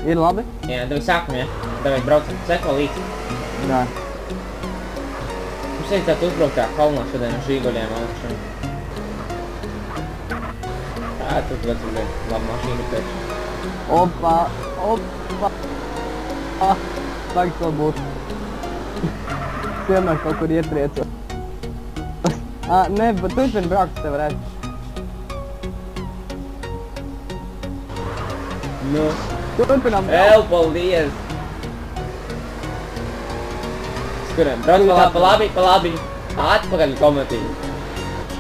Ir labi? Jā, tev sākam, ja? Tev braucam, seko līdzi. Jā. Mums vajadzētu uzbraukt tā kalnā šodien ar žīguļiem augšana. Tā, tur vecam labi mašīnu pēc. Opa. Tagad to būs. Vienmēr kaut kur ietrieco. Nē, bet turpini braukt, tev redz. Nu. Turpinām Vēl, paldies! Skuram, brauc pa labi. Atpakaļ komatīvi.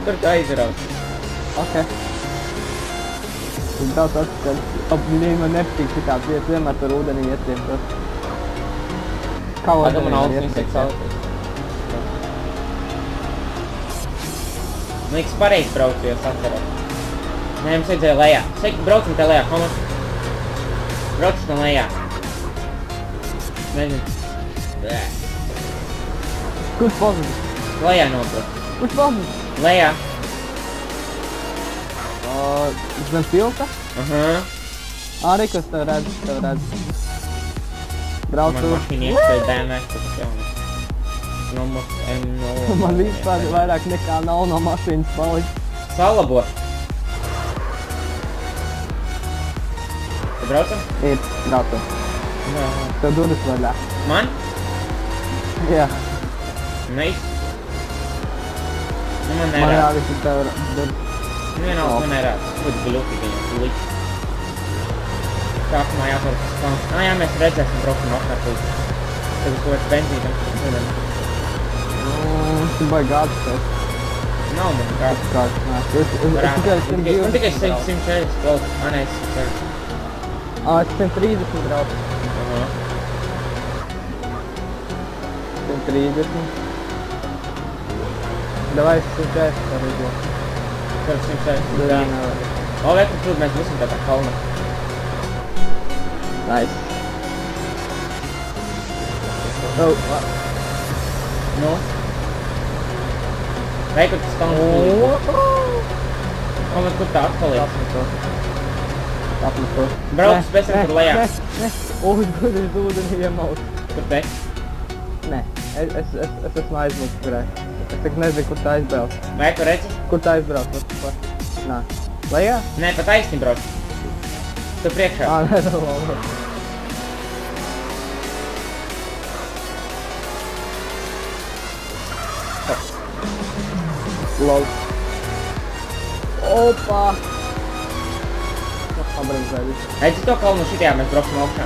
Tur tu aizrauc. Ok. Un brauc atpakaļ. Viņi man nepatīk šitāds vietas, vienmēr tur ūdenī ietriecos. Kā Tagad man ūdenī augs ietriecos. viņas saucas. Man liekas pareizi brauc, jo es atceros. Nē, mums vajadzēja lejā. Braucam te lejā, komats. Braucam te lejā. Nezinu. Bē. Kurš pozis? Lejā nobrauc. Kurš pozis? Lejā. Zem tilta? Arī, kas tev redz. Brauc Man uz. mašīna iespēja DMX, tas jaunas. Numurs M0. Man vispār vairāk nekā nav no mašīnas palikt. Salabo. Tu braucam? Ir, braucam. Jā. Tev durvis vaļā. Man? Jā. Nice. Nu, man Man nerāds. jāvis ir tev durvis. Nu, vienalga, man nerāds. Būtu gluki viņam likt. Sākumā jāsver tas plāns. Jā, mēs redzēsim, braukam apkārt līdz. Tad kaut kāds benzītam. Tu baigi gāds tev. Nav man kāds. Kāds, nē. Man tikai 140 vēl. Nē, 140. Es 130 braucu. 130. Davai 140 par izlauku. Tur 140. Jā, nevar. O, vērtu, tur mēs būsim tā kalna. Nice. Nu? Veiku, tas kalns līdz. O, bet kur tā atpaliek? Apmeto. Brauc pēc tam tur lejā. Nē. Uz ūdeni iemaut. Kur te? Nē. Es esmu aizmukt, kurai. Es tik nezinu, kur tā aizbrauc. Vai tu redzi? Kur tā aizbrauc? Nā. Lejā? Nē, pa taisni brauc. Tu priekšā. Nē, labi. Lol. Opa! Pabremzēju visu. Redzi to kalnu šitajā mēs brauksim augšā.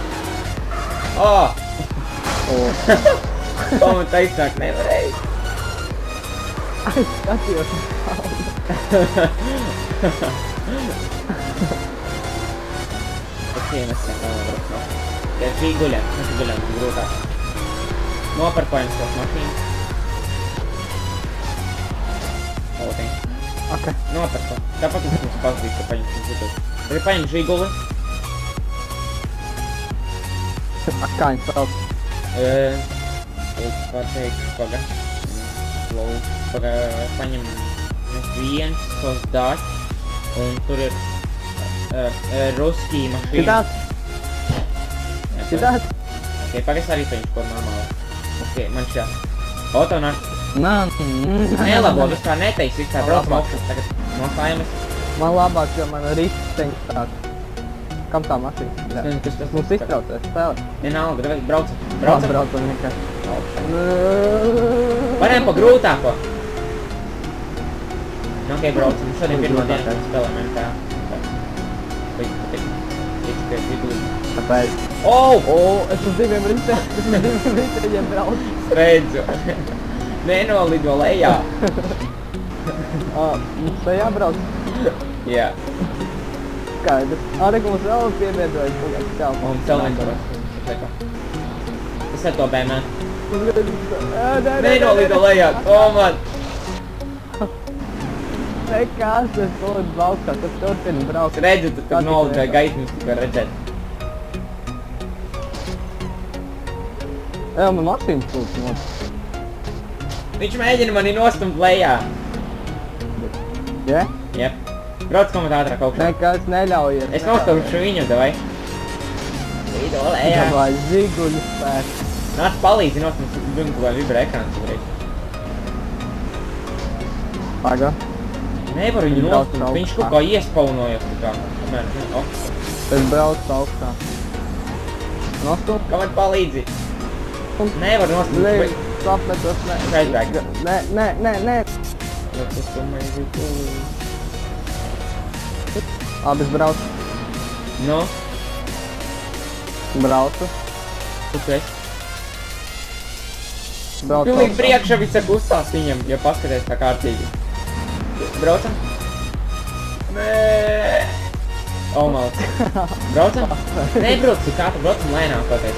O, man taisnāk nevarēja. Es skatījos uz kalnu. Ok, mēs kalnu brauksim augšā. Ja šī guļam, mēs guļam, tas grūtāk. Noparkojam savas mašīnas. Ok. Noparko. Tāpat mums pazudīs, ka paņemsim citu. Tagad paņem žiguli. Kā viņi sauc? Pateikt, paga. Paga, paņem viens, sozdāt. Un tur ir ruskī mašīna. Šitās? Šitās? Ok, pagas arī paņemšu kaut normāli. Ok, man šā. O, tev nāk. Nelabo, vispār neteiks, vispār braucam augšā. Tagad nostājamies. Man labāk, jo man risks teņķis. Kam tā mašīna? Nezinu, kas tas Mums iztraucēs spēle. Vienalga, davai braucam. Braucam nekas. Varējām pa grūtāko. Nu, ok, braucam. Šodien pirmā diena spēlēm tā. Tiks pie vidū. Tāpēc. Es uz diviem riteņiem braucu. Sveidzu. Nenolido lejā. Mums te jābrauc. Jā. Skaidrs. Arī, ka mums vēl piemiedojas pagājuši čau. Un vēl vienkārši. Tas ar to BMW. Nenolido lejā, komand. Nekas, es nolidu augstā, tas turpina braukt. Redzi, tu tur nolidēji gaismas tikai redzēt. Man mašīnas pūtas not. Viņš mēģina mani nostumt lejā. Ja? Jep. Brauc komand ātrāk augšā. Nekas neļaujies. Es nostumšu viņu, davai. Lido lejā. Davai, ziguļu spēks. Nāc palīdzi, nos mums dunku vai vibrē ekrāns uzreiz. Paga. Nevaru viņu Viņš brauc nostumt, augstā. viņš kaut kā iespaunojas tā kā. Kamēr, Es braucu augstā. Nostum. Kā man palīdzi? Nevaru nostumt. Lej, sapretos, ne. Aizbēg. Nē. Tas tomēr ir cool. Labi, es braucu. Nu, Braucu. kur tu esi? Braucu Pilnīgi augstā. priekšā visa kustās viņam, ja paskaties tā kārtīgi. Braucam? Nē. O, malc. Braucam? Nebrauc, kā tu braucam lēnām, pateic.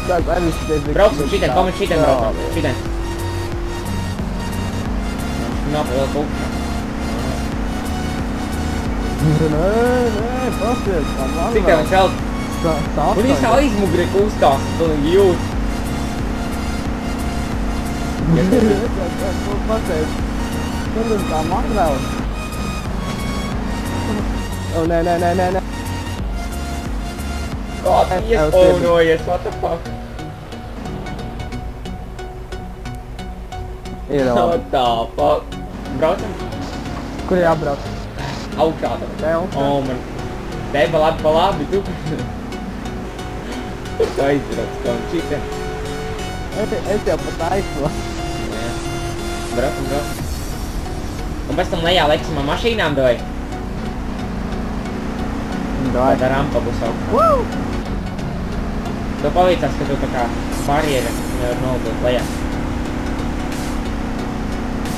Tas arī šities. Braucam šitien, koment šitien braucam. Šitien. Nav vēl kukšā. Nē, pasies, tā man Cik tev viņš vēl? Un viņš tā aizmugri kustās, tu jūt. Pasies. Tur tā man vēl. O, nē. Kā tu iespaunojies, what the fuck? Ir labi. What the fuck? Braucam? Kur jābrauc? Augšā tam. Te augšā? O, man. Te pa labi, tu. Tu aizbrauc, kā un šitien. Es jau pat aizslu. Braucam. Un pēc tam lejā leksim ar mašīnām, doj. Tāda rampa būs augstā. Tu palīdzās, ka tu tā kā barjeri nevar nolidot lejā.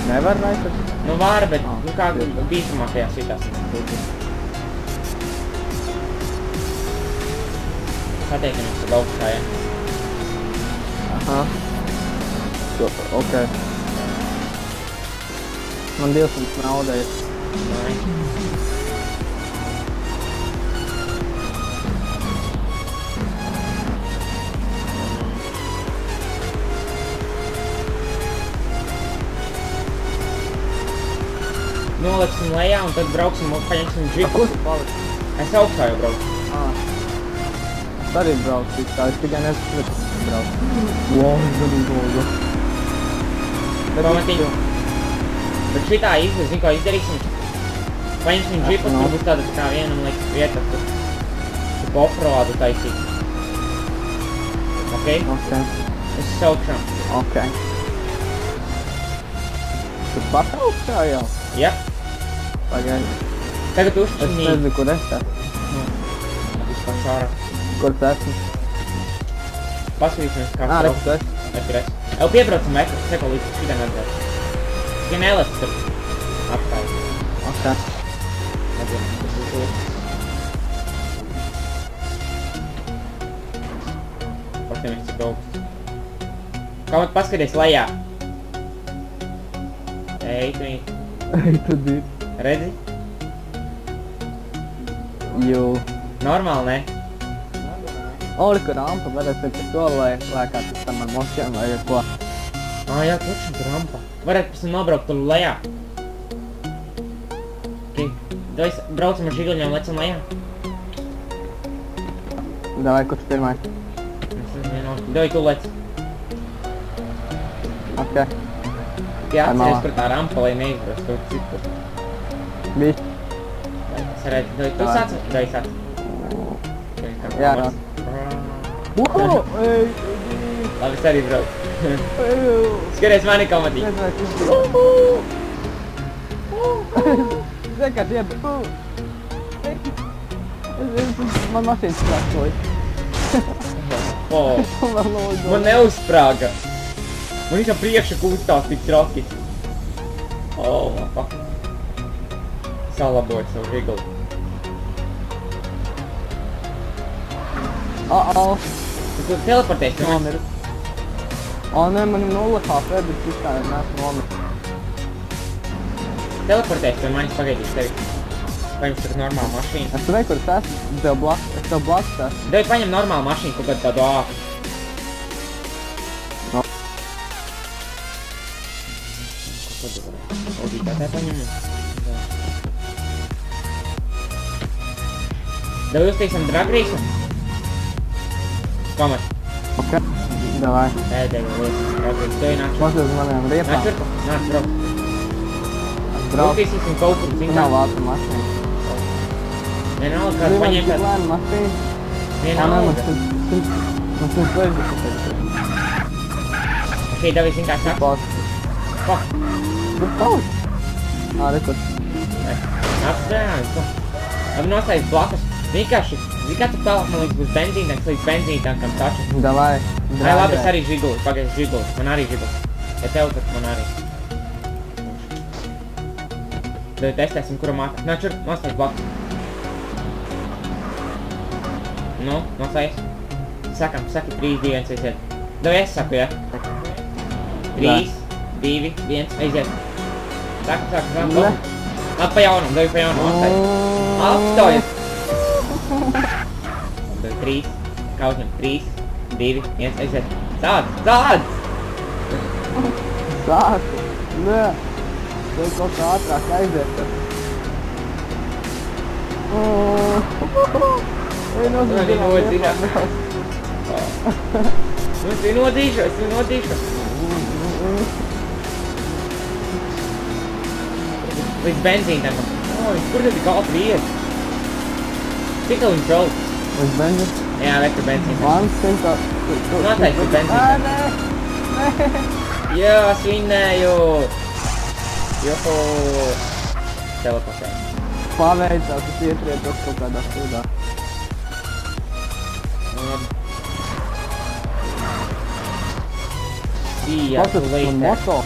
Nevar aizslu? Nu var, bet nu kā bīstamākajās vitās. Pateicamies tad augstā, ja? Aha. Ok. Man 200 nauda ir. Noleksim lejā un tad brauksim un paņemsim džipu. Kur tu paliksi? Es augstā jau braucu. Es arī braucu tā, es tikai nesaku, ka braucu. Wow, Pamatīgi. Bet šitā zini, ko izdarīsim? Paņemsim džipu, tur būs tāda kā vienam liekas vieta, kur tu offroadu taisīt. Ok? Ok. Es saukšām. Ok. Tu pat augstā jau? Ja? Pagaidi. Tagad Es uzšķinī. nezinu, kur es esmu. Vispār šāra. Kur tu esmu? Paskatīsimies, kā Redz, tu esi. Es tur esmu. Jau piebraucam vekru, seko līdz šitiem atzēs. Tikai nelec tur. Apstāj. Ok. Nezinu, kas būs tur. Paskatīsimies, cik augsts. Kā man paskaties lejā? Ej, tu viņu. Ei, tu dzirdi. Redzi? Jū. Normāli, ne? Olika rampa, varēs ar to, lai kāds tam ar mošiem vai ar ko. Jā, taču tur rampa. Varētu pēc tam nobraukt tur lejā. Ok. Braucam ar žiguļiem, lecam lejā. Davai, kurš pirmais? Doj, tu lec. Ok. Jā, Ar malā. atceries, kur tā rampa, lai neizbrast kaut citur. Bišķi. Es redzu, doj, tu Davai. sāc? Doj, sāc. Jā, rād. Wow, ej, Labi, es arī braucu. ej. Skaties mani komatī. Nezinu, vai tu zini, kā tie... Man mašīnas sprāktoja. O, man neuzsprāga. Man viņš jau priekša kūstās tik traki. O, fuck. Salaboju savu žiguli. Tu teleportēsi pie manis? Nomiru. Nē, man ir 0 HP, bet vispār neesmu nomiru. Teleportēsi pie manis, pagaidīšu tevi. Paņem tur normālu mašīnu. Es tur kur es esmu, es tev blakus esmu. Doj, paņem normālu mašīnu, kaut kādu tādu āku. No. Ko tu vari? Audītātē paņem. Давай uztaisam drag race. Pamat. Ok. Davai. Pēdējo lietu. Drag race. Tev nāc. Mums uz maniem riepām. Nāc šurp. Nāc, brauc. Brauc. Uztaisīsim kaut kur, zin kā. Nav ātra mašīna. Vienalga, kāds paņem Cik kāds. lēna mašīna? Vienalga. Mums 160. Ok, David, zin kā sāks. Pause. Fuck. Kur pause? Ā, rekur. Nāc, dēļ, ko? Labi, nostājas blakus. Vienkārši, zin kā tu tālāk, man liekas, būs benzīntanks līdz benzīntankam taču. Davai. Ai, labi, es arī žigulis, pagaid, žigulis. Man arī žigulis. Ja tev, tad man arī. Tad testēsim, kuram ātrāk. Nāc, šur, nostājas blakus. Nu, nostājas. Sakam, saki 3, 2, 1, aiziet. Davi es saku, ja? 3, 2, 1, aiziet. Sakam, Ne. Labi, pa jaunam, davi pa jaunam, nostājas. Apstojies! Davi 3, kautņam, 3, 2, 1, aiziet. Sāc! Sāku. Nē. Tev kaut kā ātrāk aiziet. Ej, Man ir nodzīšās. Es ir nodzīšos. Līdz benzīntankam. Kur tad tik ātri iet? Cik tev viņš brauc? Uz benzi? Jā, vektor benzīntankam. Man simtā. Noteikti uz benzīntankam. Nē. Jā, svinēju! Joho! Telepakā. Paveicās, tas ietrietos kaut kādā stūdā. See ya Kas tas later. moto?